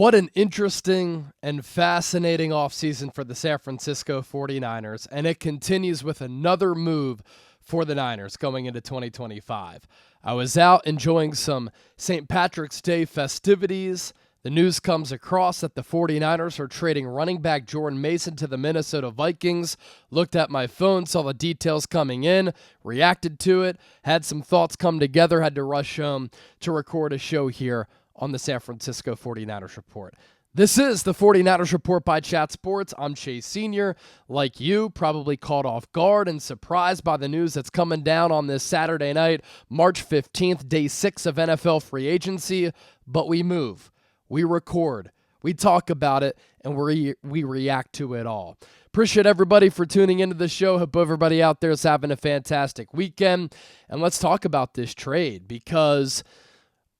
What an interesting and fascinating offseason for the San Francisco 49ers, and it continues with another move for the Niners going into 2025. I was out enjoying some St. Patrick's Day festivities. The news comes across that the 49ers are trading running back Jordan Mason to the Minnesota Vikings. Looked at my phone, saw the details coming in, reacted to it, had some thoughts come together, had to rush home to record a show here on the San Francisco 49ers Report. This is the 49ers Report by Katz Sports. I'm Chase Sr. Like you, probably caught off guard and surprised by the news that's coming down on this Saturday night, March 15th, day 6 of NFL free agency. But we move, we record, we talk about it, and we react to it all. Appreciate everybody for tuning into the show. Hope everybody out there is having a fantastic weekend. And let's talk about this trade, because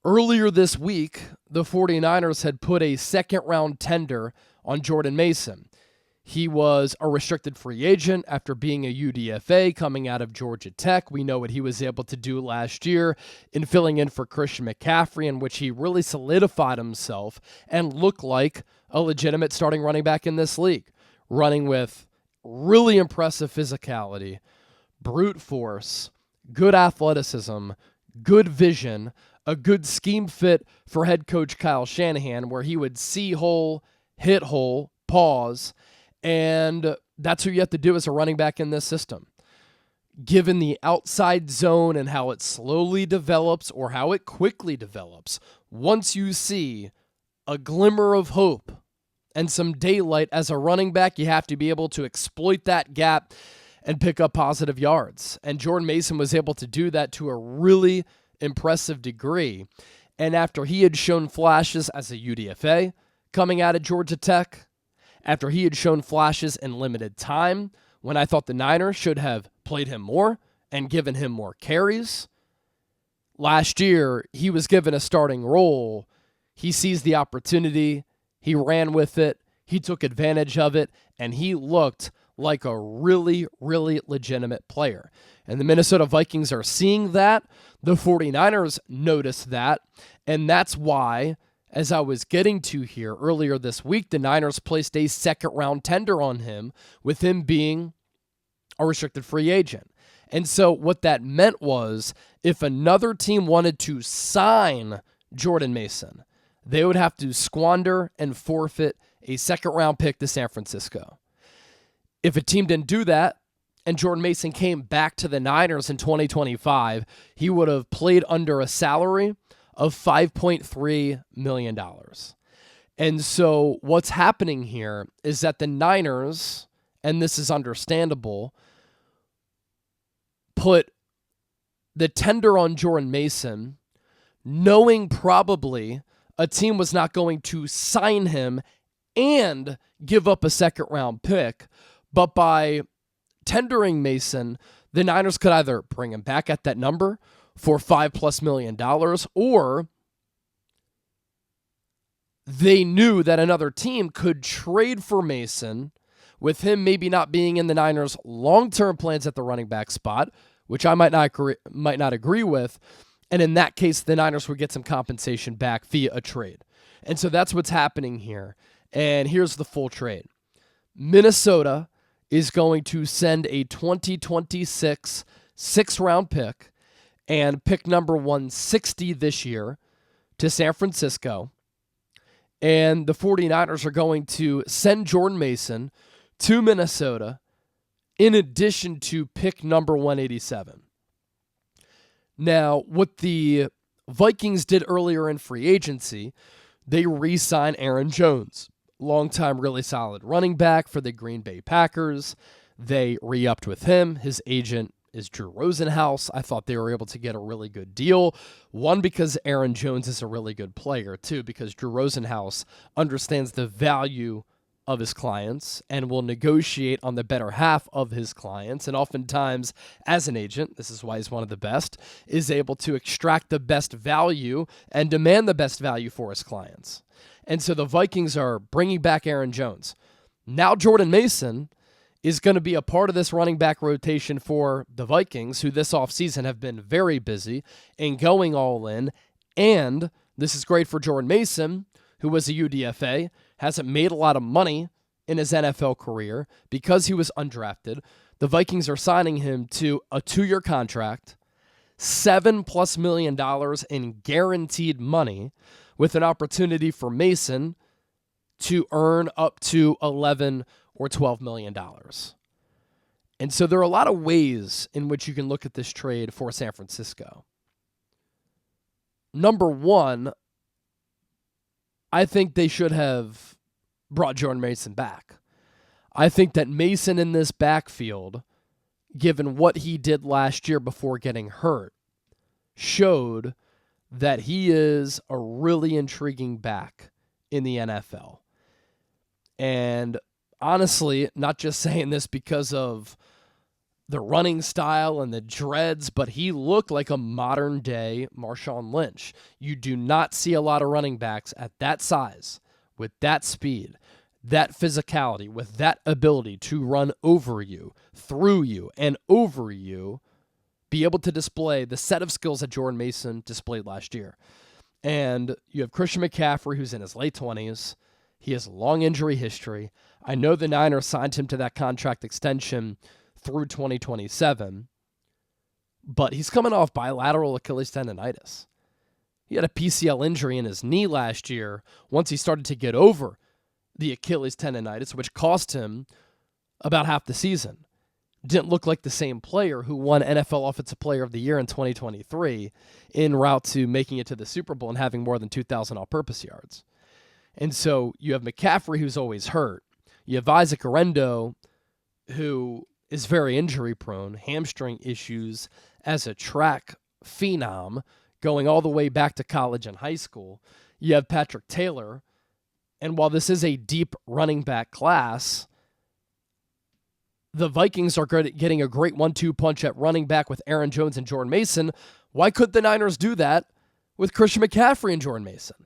earlier this week, the 49ers had put a second-round tender on Jordan Mason. He was a restricted free agent after being a UDFA coming out of Georgia Tech. We know what he was able to do last year in filling in for Christian McCaffrey, in which he really solidified himself and looked like a legitimate starting running back in this league, running with really impressive physicality, brute force, good athleticism, good vision, a good scheme fit for head coach Kyle Shanahan, where he would see hole, hit hole, pause, and that's what you have to do as a running back in this system. Given the outside zone and how it slowly develops or how it quickly develops, once you see a glimmer of hope and some daylight as a running back, you have to be able to exploit that gap and pick up positive yards. And Jordan Mason was able to do that to a really impressive degree. And after he had shown flashes as a UDFA coming out of Georgia Tech, after he had shown flashes in limited time, when I thought the Niners should have played him more and given him more carries, last year he was given a starting role. He seized the opportunity, he ran with it, he took advantage of it, and he looked like a really, really legitimate player. And the Minnesota Vikings are seeing that. The 49ers noticed that. And that's why, as I was getting to here earlier this week, the Niners placed a second-round tender on him, with him being a restricted free agent. And so what that meant was, if another team wanted to sign Jordan Mason, they would have to squander and forfeit a second-round pick to San Francisco. If a team didn't do that, and Jordan Mason came back to the Niners in 2025, he would have played under a salary of $5.3 million. And so what's happening here is that the Niners, and this is understandable, put the tender on Jordan Mason, knowing probably a team was not going to sign him and give up a second-round pick. But by tendering Mason, the Niners could either bring him back at that number for $5+ million, or they knew that another team could trade for Mason, with him maybe not being in the Niners' long-term plans at the running back spot, which I might not agree with. And in that case, the Niners would get some compensation back via a trade. And so that's what's happening here. And here's the full trade. Minnesota is going to send a 2026 sixth-round pick and pick number 160 this year to San Francisco. And the 49ers are going to send Jordan Mason to Minnesota in addition to pick number 187. Now, what the Vikings did earlier in free agency, they re-signed Aaron Jones, longtime really solid running back for the Green Bay Packers. They re-upped with him. His agent is Drew Rosenhaus. I thought they were able to get a really good deal. One, because Aaron Jones is a really good player. Two, because Drew Rosenhaus understands the value of his clients and will negotiate on the better half of his clients. And oftentimes, as an agent, this is why he's one of the best, is able to extract the best value and demand the best value for his clients. And so the Vikings are bringing back Aaron Jones. Now Jordan Mason is going to be a part of this running back rotation for the Vikings, who this offseason have been very busy and going all in. And this is great for Jordan Mason, who was a UDFA, hasn't made a lot of money in his NFL career because he was undrafted. The Vikings are signing him to a 2-year contract, $7+ million in guaranteed money, with an opportunity for Mason to earn up to $11 or $12 million. And so there are a lot of ways in which you can look at this trade for San Francisco. Number one, I think they should have brought Jordan Mason back. I think that Mason in this backfield, given what he did last year before getting hurt, showed that he is a really intriguing back in the NFL. And honestly, not just saying this because of the running style and the dreads, but he looked like a modern-day Marshawn Lynch. You do not see a lot of running backs at that size, with that speed, that physicality, with that ability to run over you, through you, and over you, be able to display the set of skills that Jordan Mason displayed last year. And you have Christian McCaffrey, who's in his late 20s. He has a long injury history. I know the Niners signed him to that contract extension through 2027, but he's coming off bilateral Achilles tendonitis. He had a PCL injury in his knee last year once he started to get over the Achilles tendonitis, which cost him about half the season. Didn't look like the same player who won NFL Offensive Player of the Year in 2023 en route to making it to the Super Bowl and having more than 2,000 all-purpose yards. And so you have McCaffrey, who's always hurt. You have Isaac Orendo, who is very injury-prone, hamstring issues as a track phenom going all the way back to college and high school. You have Patrick Taylor, and while this is a deep running back class, the Vikings are getting a great 1-2 punch at running back with Aaron Jones and Jordan Mason. Why couldn't the Niners do that with Christian McCaffrey and Jordan Mason?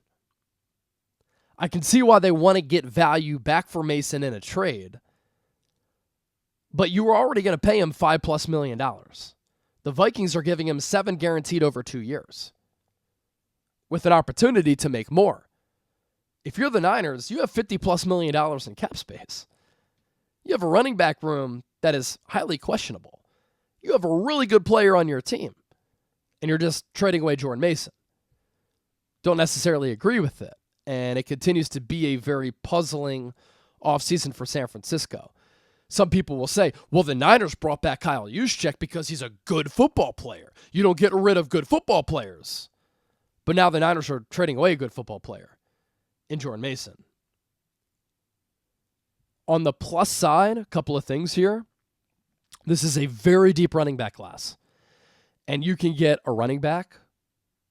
I can see why they want to get value back for Mason in a trade, but you were already going to pay him $5+ million. The Vikings are giving him $7 million guaranteed over 2 years with an opportunity to make more. If you're the Niners, you have $50+ million in cap space. You have a running back room that is highly questionable. You have a really good player on your team, and you're just trading away Jordan Mason. Don't necessarily agree with it, and it continues to be a very puzzling offseason for San Francisco. Some people will say, well, the Niners brought back Kyle Juszczyk because he's a good football player. You don't get rid of good football players. But now the Niners are trading away a good football player in Jordan Mason. On the plus side, a couple of things here. This is a very deep running back class. And you can get a running back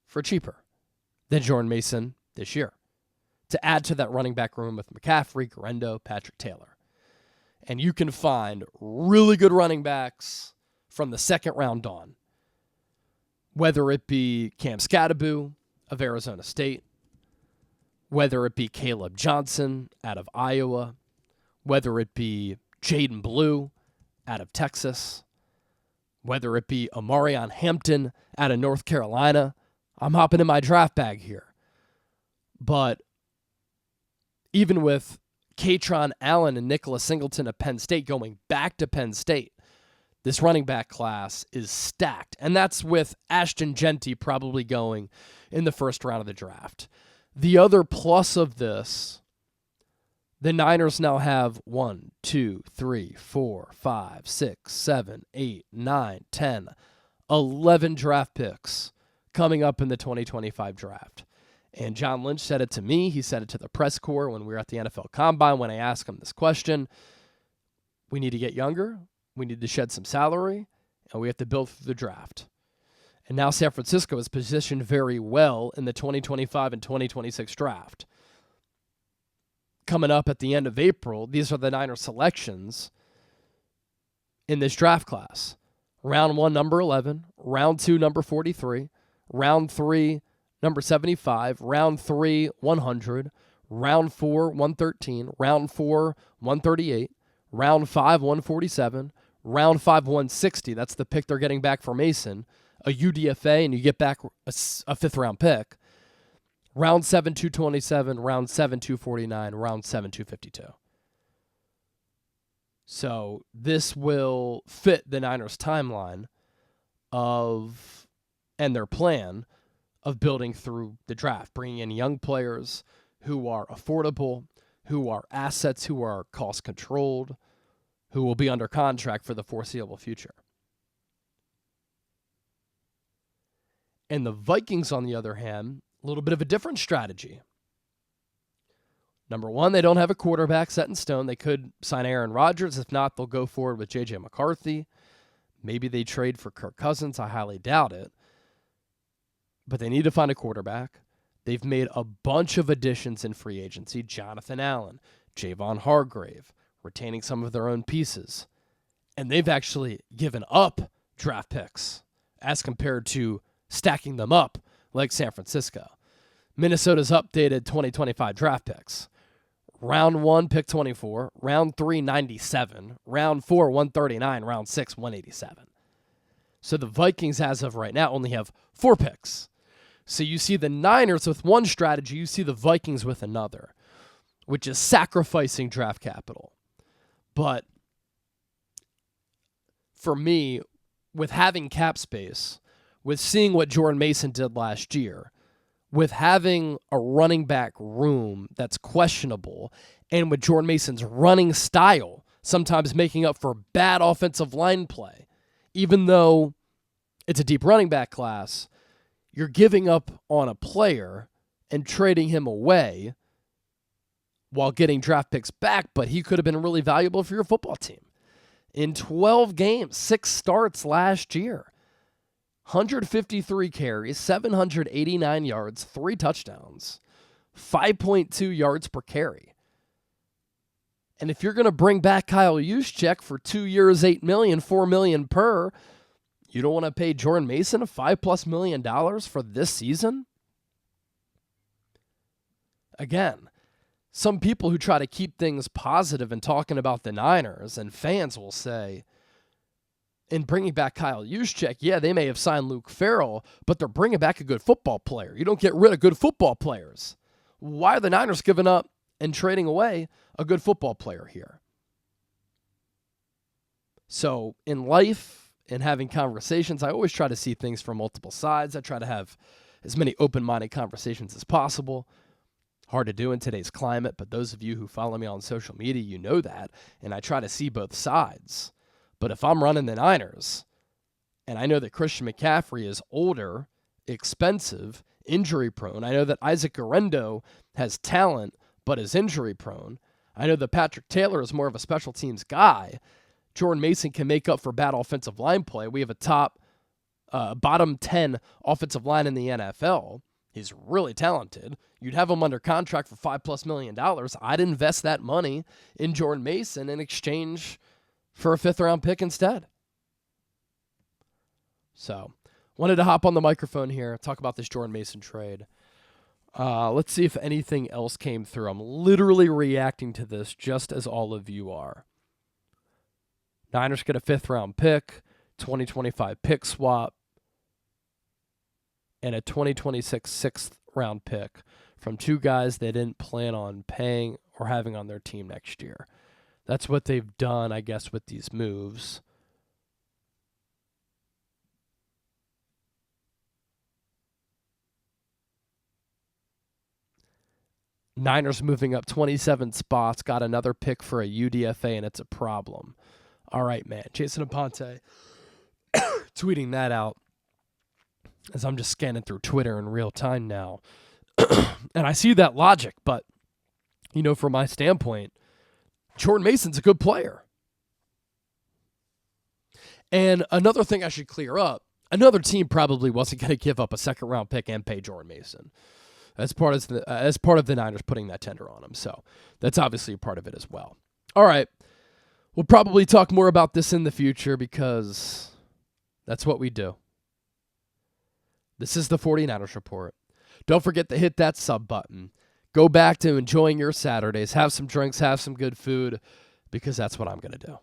for cheaper than Jordan Mason this year to add to that running back room with McCaffrey, Orendo, Patrick Taylor. And you can find really good running backs from the second round on, whether it be Cam Skattebo of Arizona State, whether it be Caleb Johnson out of Iowa, whether it be Jaden Blue out of Texas, whether it be Omarion Hampton out of North Carolina. I'm hopping in my draft bag here. But even with Katron Allen and Nicholas Singleton of Penn State going back to Penn State, this running back class is stacked. And that's with Ashton Genty probably going in the first round of the draft. The other plus of this, the Niners now have 1, 2, 3, 4, 5, 6, 7, 8, 9, 10, 11 draft picks coming up in the 2025 draft. And John Lynch said it to me. He said it to the press corps when we were at the NFL Combine when I asked him this question. We need to get younger. We need to shed some salary. And we have to build through the draft. And now San Francisco is positioned very well in the 2025 and 2026 draft. Coming up at the end of April, these are the Niners selections in this draft class. Round 1, number 11. Round 2, number 43. Round 3, number 75, round 3, 100, round 4, 113, round 4, 138, round 5, 147, round 5, 160. That's the pick they're getting back for Mason, a UDFA, and you get back a fifth-round pick. Round 7, 227, round 7, 249, round 7, 252. So this will fit the Niners' timeline and their plan of building through the draft, bringing in young players who are affordable, who are assets, who are cost-controlled, who will be under contract for the foreseeable future. And the Vikings, on the other hand, a little bit of a different strategy. Number one, they don't have a quarterback set in stone. They could sign Aaron Rodgers. If not, they'll go forward with J.J. McCarthy. Maybe they trade for Kirk Cousins. I highly doubt it. But they need to find a quarterback. They've made a bunch of additions in free agency. Jonathan Allen, Javon Hargrave, retaining some of their own pieces. And they've actually given up draft picks as compared to stacking them up like San Francisco. Minnesota's updated 2025 draft picks. Round 1, pick 24. Round 3, 97. Round 4, 139. Round 6, 187. So the Vikings, as of right now, only have 4 picks. So you see the Niners with one strategy, you see the Vikings with another, which is sacrificing draft capital. But for me, with having cap space, with seeing what Jordan Mason did last year, with having a running back room that's questionable, and with Jordan Mason's running style sometimes making up for bad offensive line play, even though it's a deep running back class, you're giving up on a player and trading him away while getting draft picks back, but he could have been really valuable for your football team. In 12 games, 6 starts last year, 153 carries, 789 yards, 3 touchdowns, 5.2 yards per carry. And if you're going to bring back Kyle Juszczyk for 2 years, $8 million, $4 million per, you don't want to pay Jordan Mason $5+ million for this season? Again, some people who try to keep things positive and talking about the Niners and fans will say, in bringing back Kyle Juszczyk, yeah, they may have signed Luke Farrell, but they're bringing back a good football player. You don't get rid of good football players. Why are the Niners giving up and trading away a good football player here? So in life, in having conversations, I always try to see things from multiple sides. I try to have as many open-minded conversations as possible. Hard to do in today's climate, but those of you who follow me on social media, you know that, and I try to see both sides. But if I'm running the Niners, and I know that Christian McCaffrey is older, expensive, injury-prone, I know that Isaac Guerrero has talent but is injury-prone, I know that Patrick Taylor is more of a special teams guy, Jordan Mason can make up for bad offensive line play. We have a bottom 10 offensive line in the NFL. He's really talented. You'd have him under contract for $5+ million. I'd invest that money in Jordan Mason in exchange for a 5th-round pick instead. So, wanted to hop on the microphone here, talk about this Jordan Mason trade. Let's see if anything else came through. I'm literally reacting to this just as all of you are. Niners get a 5th-round pick, 2025 pick swap, and a 2026 6th-round pick from 2 guys they didn't plan on paying or having on their team next year. That's what they've done, I guess, with these moves. Niners moving up 27 spots, got another pick for a UDFA, and it's a problem. All right, man. Jason Aponte tweeting that out as I'm just scanning through Twitter in real time now. And I see that logic, but, from my standpoint, Jordan Mason's a good player. And another thing I should clear up, another team probably wasn't going to give up a 2nd-round pick and pay Jordan Mason as part of the Niners putting that tender on him. So that's obviously a part of it as well. All right. We'll probably talk more about this in the future because that's what we do. This is the 49ers Report. Don't forget to hit that sub button. Go back to enjoying your Saturdays. Have some drinks, have some good food, because that's what I'm going to do.